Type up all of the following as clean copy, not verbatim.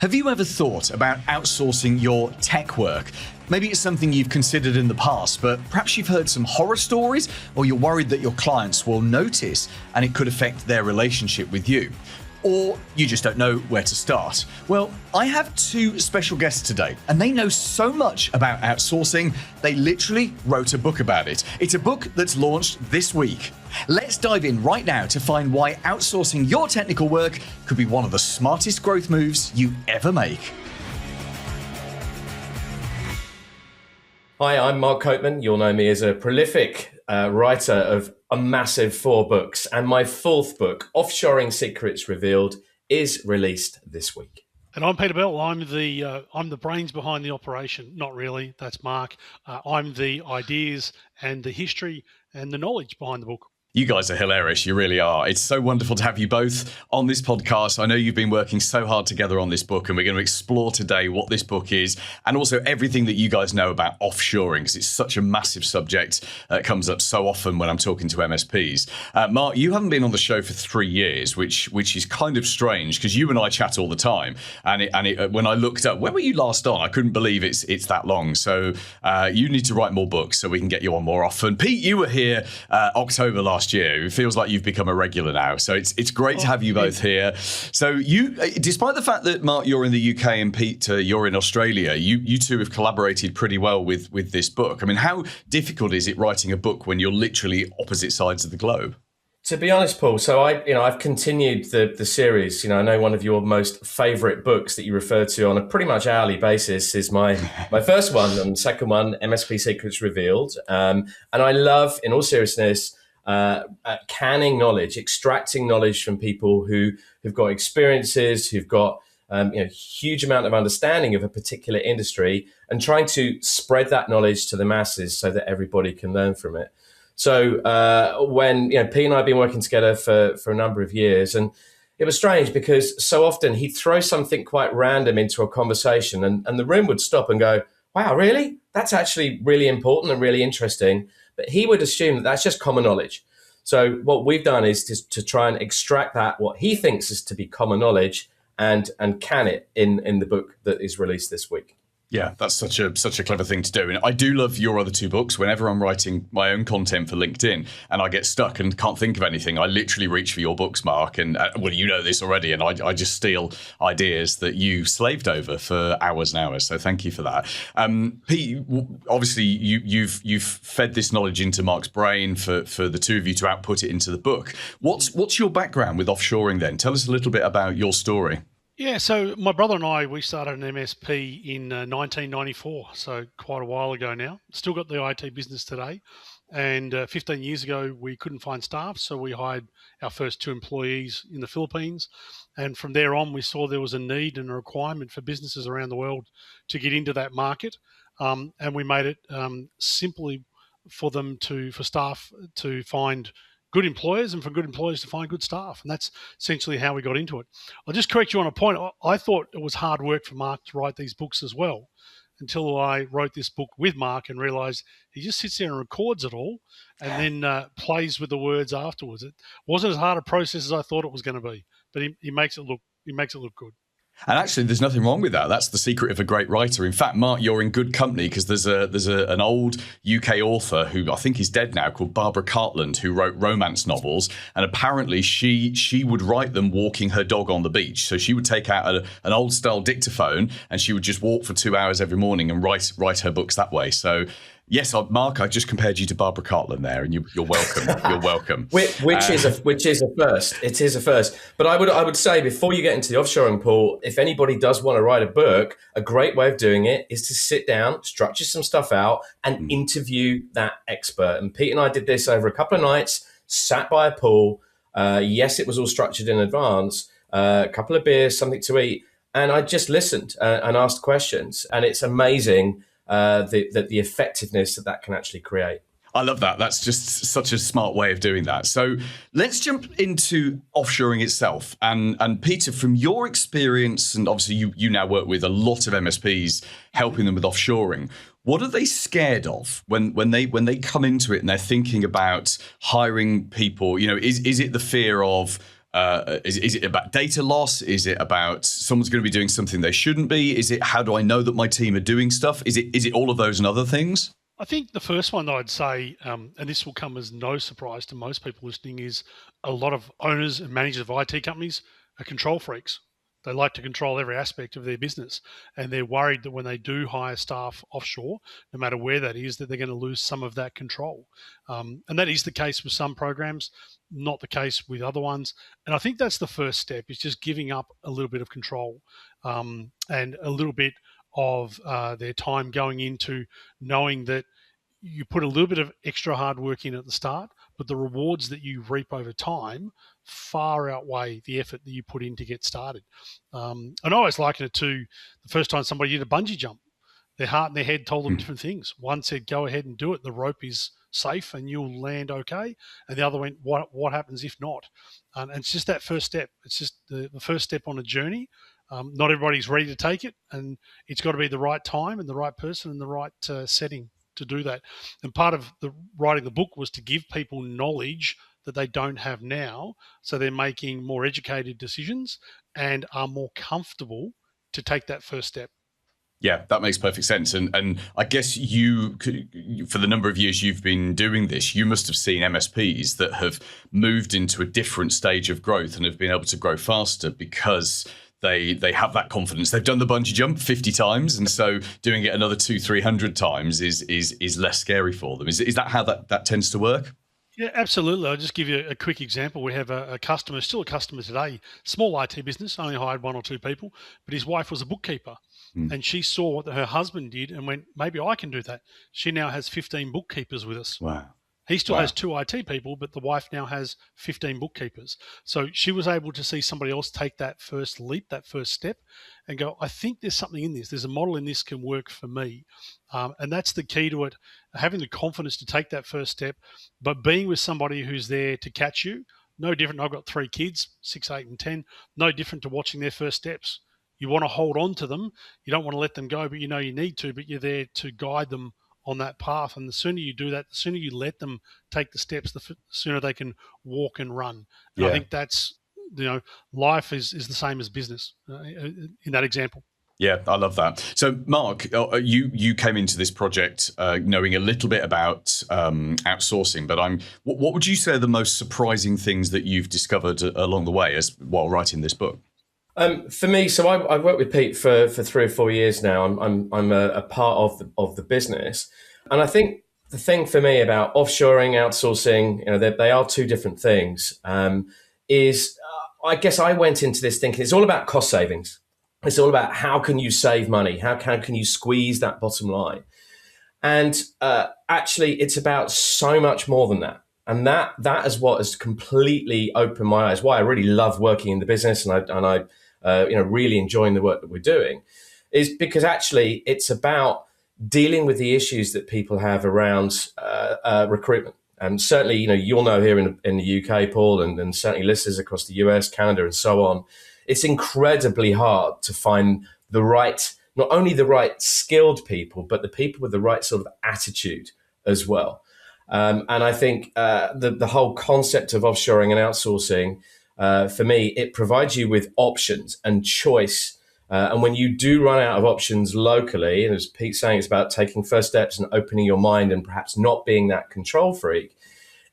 Have you ever thought about outsourcing your tech work? Maybe it's something you've considered in the past, but perhaps you've heard some horror stories, or you're worried that your clients will notice and it could affect their relationship with you. Or you just don't know where to start. Well, I have two special guests today, and they know so much about outsourcing, they literally wrote a book about it. It's a book that's launched this week. Let's dive in right now to find why outsourcing your technical work could be one of the smartest growth moves you ever make. Hi, I'm Mark Copeman. You'll know me as a prolific writer of a massive 4 books, and my 4th book, Offshoring Secrets Revealed, is released this week. And I'm Peter Bell. I'm the brains behind the operation. Not really. That's Mark. I'm the ideas and the history and the knowledge behind the book. You guys are hilarious. You really are. It's so wonderful to have you both on this podcast. I know you've been working so hard together on this book, and we're going to explore today what this book is and also everything that you guys know about offshoring, because it's such a massive subject that comes up so often when I'm talking to MSPs. Mark, you haven't been on the show for 3 years, which is kind of strange because you and I chat all the time. And when I looked up, when were you last on? I couldn't believe it's that long. So you need to write more books so we can get you on more often. Pete, you were here October last year. It feels like you've become a regular now. So it's great to have you both here. So you, despite the fact that Mark, you're in the UK and Pete, you're in Australia, you two have collaborated pretty well with this book. I mean, how difficult is it writing a book when you're literally opposite sides of the globe? To be honest, Paul, so I've continued the series. I know one of your most favourite books that you refer to on a pretty much hourly basis is my first one, and second one, MSP Secrets Revealed. And I love, in all seriousness, canning knowledge, extracting knowledge from people who've got experiences, who've got huge amount of understanding of a particular industry, and trying to spread that knowledge to the masses so that everybody can learn from it. So when Pete and I have been working together for a number of years, and it was strange because so often he'd throw something quite random into a conversation, and the room would stop and go, "Wow, really? That's actually really important and really interesting." But he would assume that that's just common knowledge. So what we've done is to try and extract that, what he thinks is to be common knowledge, and can it in the book that is released this week. Yeah, that's such a clever thing to do. And I do love your other 2 books. Whenever I'm writing my own content for LinkedIn and I get stuck and can't think of anything, I literally reach for your books, Mark. And well, you know this already. And I just steal ideas that you slaved over for hours and hours. So thank you for that. Pete, obviously you've fed this knowledge into Mark's brain for the 2 of you to output it into the book. What's your background with offshoring then? Tell us a little bit about your story. Yeah, so my brother and I, we started an MSP in 1994, so quite a while ago now. Still got the IT business today. And 15 years ago, we couldn't find staff, so we hired our first 2 employees in the Philippines. And from there on, we saw there was a need and a requirement for businesses around the world to get into that market. And we made it simply for staff to find good employers and for good employers to find good staff. And that's essentially how we got into it. I'll just correct you on a point. I thought it was hard work for Mark to write these books as well, until I wrote this book with Mark and realized he just sits there and records it all and then plays with the words afterwards. It wasn't as hard a process as I thought it was going to be, but he makes it look good. And actually, there's nothing wrong with that. That's the secret of a great writer. In fact, Mark, you're in good company because there's an old UK author who I think is dead now called Barbara Cartland, who wrote romance novels. And apparently she would write them walking her dog on the beach. So she would take out an old style dictaphone and she would just walk for 2 hours every morning and write her books that way. So yes, Mark, I just compared you to Barbara Cartland there, and you're welcome. You're welcome. Which is a first. It is a first. But I would say before you get into the offshoring, Paul, if anybody does want to write a book, a great way of doing it is to sit down, structure some stuff out, and interview that expert. And Pete and I did this over a couple of nights, sat by a pool. Yes, it was all structured in advance. A couple of beers, something to eat, and I just listened and asked questions. And it's amazing. The effectiveness that can actually create. I love that. That's just such a smart way of doing that. So let's jump into offshoring itself. And Peter, from your experience, and obviously you now work with a lot of MSPs helping them with offshoring, what are they scared of when they come into it and they're thinking about hiring people? Is it the fear of Is it about data loss? Is it about someone's going to be doing something they shouldn't be? Is it how do I know that my team are doing stuff? Is it all of those and other things? I think the first one I'd say, and this will come as no surprise to most people listening, is a lot of owners and managers of IT companies are control freaks. They like to control every aspect of their business, and they're worried that when they do hire staff offshore, no matter where that is, that they're going to lose some of that control. And that is the case with some programs, not the case with other ones. And I think that's the first step, is just giving up a little bit of control and a little bit of their time going into knowing that you put a little bit of extra hard work in at the start, but the rewards that you reap over time far outweigh the effort that you put in to get started. And I always liken it to the first time somebody did a bungee jump. Their heart and their head told them different things. One said, go ahead and do it. The rope is safe and you'll land okay. And the other went, what happens if not? And it's just that first step. It's just the first step on a journey. Not everybody's ready to take it, and it's got to be the right time and the right person and the right setting to do that. And part of the writing the book was to give people knowledge that they don't have now, so they're making more educated decisions and are more comfortable to take that first step. Yeah, that makes perfect sense. And I guess you, for the number of years you've been doing this, you must have seen MSPs that have moved into a different stage of growth and have been able to grow faster because they have that confidence. They've done the bungee jump 50 times, and so doing it another 200-300 times is less scary for them. Is that how that tends to work? Yeah, absolutely. I'll just give you a quick example. We have a customer, still a customer today, small IT business, only hired 1 or 2 people, but his wife was a bookkeeper. And she saw what her husband did and went, maybe I can do that. She now has 15 bookkeepers with us. Wow. He still has 2 IT people, but the wife now has 15 bookkeepers. So she was able to see somebody else take that first leap, that first step, and go, I think there's something in this. There's a model in this can work for me. And that's the key to it, having the confidence to take that first step, but being with somebody who's there to catch you. No different. I've got 3 kids, 6, 8, and 10. No different to watching their first steps. You want to hold on to them. You don't want to let them go, but you know you need to, but you're there to guide them on that path. And the sooner you do that, the sooner you let them take the steps, the sooner they can walk and run. And I think that's, life is the same as business in that example. Yeah, I love that. So, Mark, you came into this project knowing a little bit about outsourcing, but what would you say are the most surprising things that you've discovered along the way while writing this book? For me, so I've worked with Pete for 3 or 4 years now. I'm a part of the business, and I think the thing for me about offshoring, outsourcing, they are 2 different things. I guess I went into this thinking it's all about cost savings. It's all about how can you save money, how can you squeeze that bottom line, and actually it's about so much more than that. And that is what has completely opened my eyes. Why I really love working in the business, and I really enjoying the work that we're doing, is because actually it's about dealing with the issues that people have around recruitment. And certainly, you'll know here in the UK, Paul, and certainly listeners across the US, Canada, and so on, it's incredibly hard to find not only the right skilled people, but the people with the right sort of attitude as well. And I think the whole concept of offshoring and outsourcing, for me, it provides you with options and choice. And when you do run out of options locally, and as Pete's saying, it's about taking first steps and opening your mind and perhaps not being that control freak,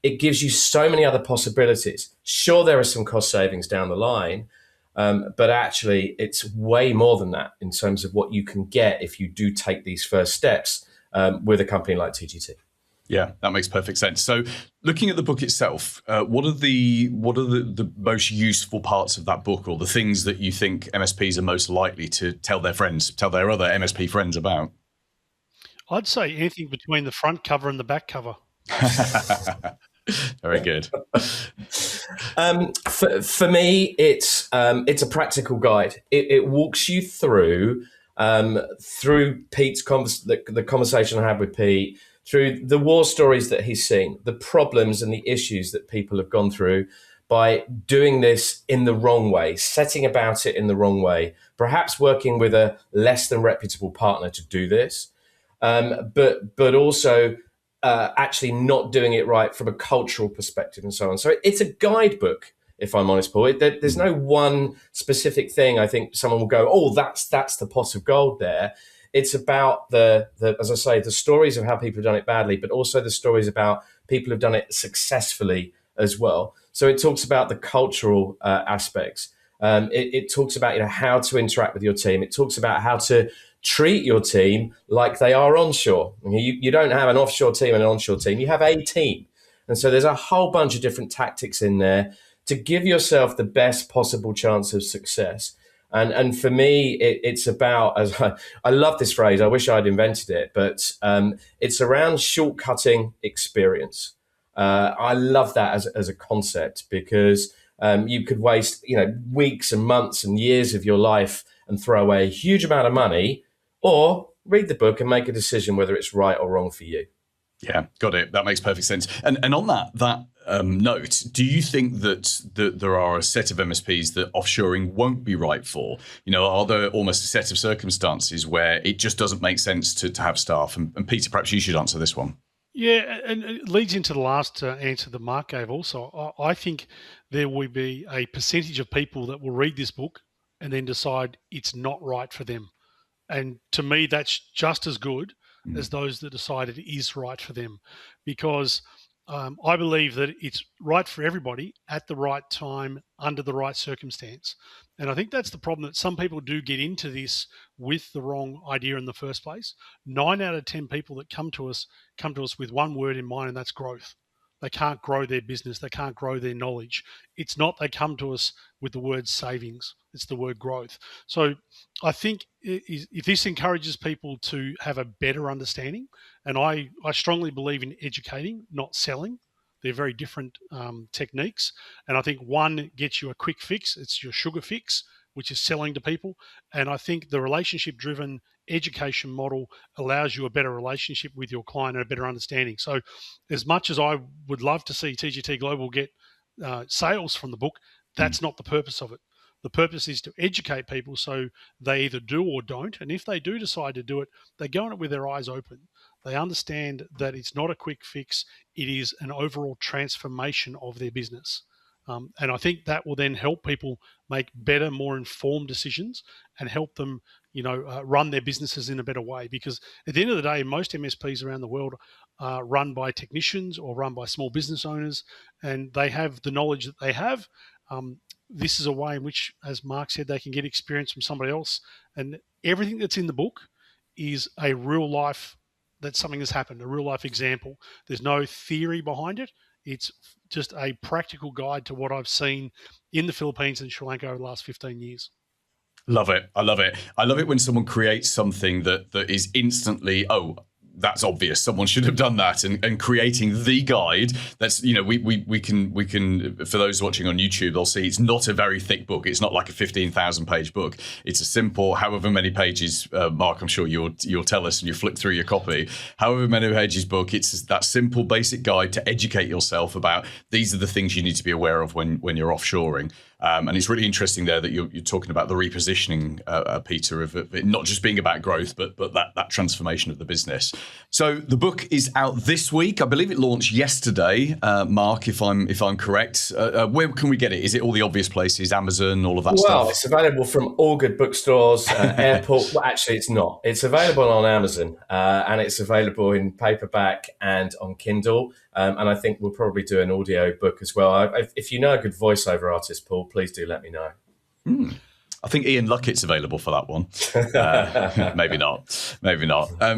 it gives you so many other possibilities. Sure, there are some cost savings down the line, but actually it's way more than that in terms of what you can get if you do take these first steps with a company like TGT. Yeah, that makes perfect sense. So, looking at the book itself, what are the most useful parts of that book, or the things that you think MSPs are most likely to tell their other MSP friends about? I'd say anything between the front cover and the back cover. Very good. For me, it's a practical guide. It walks you through Pete's the conversation I had with Pete, through the war stories that he's seen, the problems and the issues that people have gone through by doing this in the wrong way, setting about it in the wrong way, perhaps working with a less than reputable partner to do this, but also actually not doing it right from a cultural perspective and so on. So it's a guidebook. if I'm honest, Paul. There's no one specific thing I think someone will go, oh, that's the pot of gold there. It's about the as I say, the stories of how people have done it badly, but also the stories about people who've done it successfully as well. So it talks about the cultural aspects. It talks about how to interact with your team. It talks about how to treat your team like they are onshore. You don't have an offshore team and an onshore team. You have a team. And so there's a whole bunch of different tactics in there to give yourself the best possible chance of success. And for me, it's about, as I love this phrase, I wish I'd invented it, but it's around shortcutting experience. I love that as a concept, because you could waste weeks and months and years of your life and throw away a huge amount of money, or read the book and make a decision whether it's right or wrong for you. Yeah, got it. That makes perfect sense. And on that note, do you think that there are a set of MSPs that offshoring won't be right for? Are there almost a set of circumstances where it just doesn't make sense to have staff? And Peter, perhaps you should answer this one. Yeah, and it leads into the last answer that Mark gave also. I think there will be a percentage of people that will read this book and then decide it's not right for them. And to me, that's just as good as those that decide it is right for them, because I believe that it's right for everybody at the right time, under the right circumstance. And I think that's the problem, that some people do get into this with the wrong idea in the first place. 9 out of 10 people that come to us with one word in mind, and that's growth. They can't grow their business. They can't grow their knowledge. It's not they come to us with the word savings. It's the word growth. So I think if this encourages people to have a better understanding, and I strongly believe in educating, not selling. They're very different techniques. And I think one gets you a quick fix. It's your sugar fix, which is selling to people. And I think the relationship-driven education model allows you a better relationship with your client and a better understanding. So as much as I would love to see TGT Global get sales from the book, that's not the purpose of it. The purpose is to educate people so they either do or don't. And if they do decide to do it, they go on it with their eyes open. They understand that it's not a quick fix. It is an overall transformation of their business. And I think that will then help people make better, more informed decisions and help them, run their businesses in a better way. Because at the end of the day, most MSPs around the world are run by technicians or run by small business owners, and they have the knowledge that they have. This is a way in which, as Mark said, they can get experience from somebody else. And everything that's in the book is a real life, that something has happened, a real life example. There's no theory behind it. It's just a practical guide to what I've seen in the Philippines and Sri Lanka over the last 15 years. Love it. I love it. I love it when someone creates something that is instantly, that's obvious. Someone should have done that, and creating the guide. That's we can for those watching on YouTube, they'll see it's not a very thick book. It's not like a 15,000 page book. It's a simple, however many pages. Mark, I'm sure you'll tell us, and you flick through your copy. However many pages book. It's that simple, basic guide to educate yourself about these are the things you need to be aware of when you're offshoring. And it's really interesting there that you're talking about the repositioning, Peter, of it not just being about growth, but that transformation of the business. So the book is out this week. I believe it launched yesterday, Mark, if I'm correct. Where can we get it? Is it all the obvious places, Amazon, all of that stuff? Well, it's available from all good bookstores, airport. Well, actually, it's not. It's available on Amazon, and it's available in paperback and on Kindle. And I think we'll probably do an audio book as well. If you know a good voiceover artist, Paul, please do let me know. I think Ian Luckett's available for that one. Maybe not.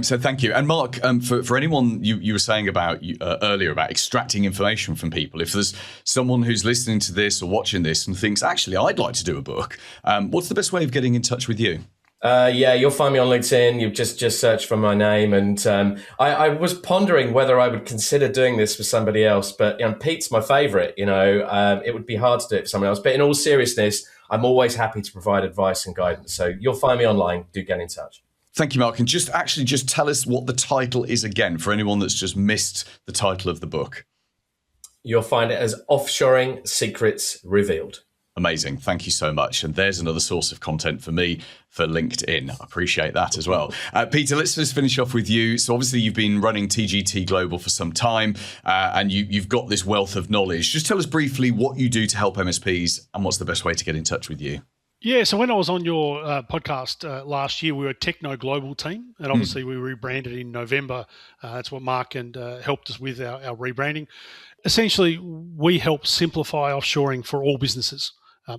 So thank you. And Mark, for anyone you were saying about earlier about extracting information from people, if there's someone who's listening to this or watching this and thinks, actually, I'd like to do a book, what's the best way of getting in touch with you? You'll find me on LinkedIn. You just search for my name. And I was pondering whether I would consider doing this for somebody else, but Pete's my favorite. It would be hard to do it for someone else. But in all seriousness, I'm always happy to provide advice and guidance. So you'll find me online. Do get in touch. Thank you, Mark. And just tell us what the title is again for anyone that's just missed the title of the book. You'll find it as Offshoring Secrets Revealed. Amazing. Thank you so much. And there's another source of content for me for LinkedIn. I appreciate that as well. Peter, let's just finish off with you. So obviously you've been running TGT Global for some time and you've got this wealth of knowledge. Just tell us briefly what you do to help MSPs and what's the best way to get in touch with you. Yeah, so when I was on your podcast last year, we were a Techno Global team, and obviously we rebranded in November. That's what Mark and helped us with our rebranding. Essentially, we help simplify offshoring for all businesses.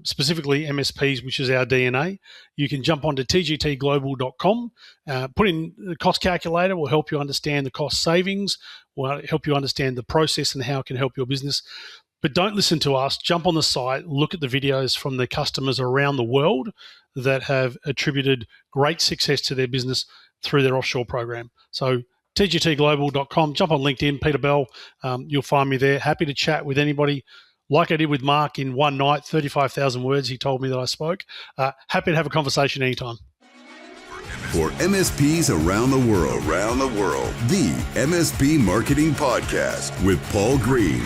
Specifically MSPs, which is our DNA. You can jump onto tgtglobal.com, put in the cost calculator, will help you understand the cost savings, will help you understand the process and how it can help your business. But don't listen to us. Jump on the site, look at the videos from the customers around the world that have attributed great success to their business through their offshore program. So tgtglobal.com, jump on LinkedIn, Peter Bell, you'll find me there. Happy to chat with anybody. Like I did with Mark in one night, 35,000 words he told me that I spoke. Happy to have a conversation anytime. For MSPs around the world, the MSP Marketing Podcast with Paul Green.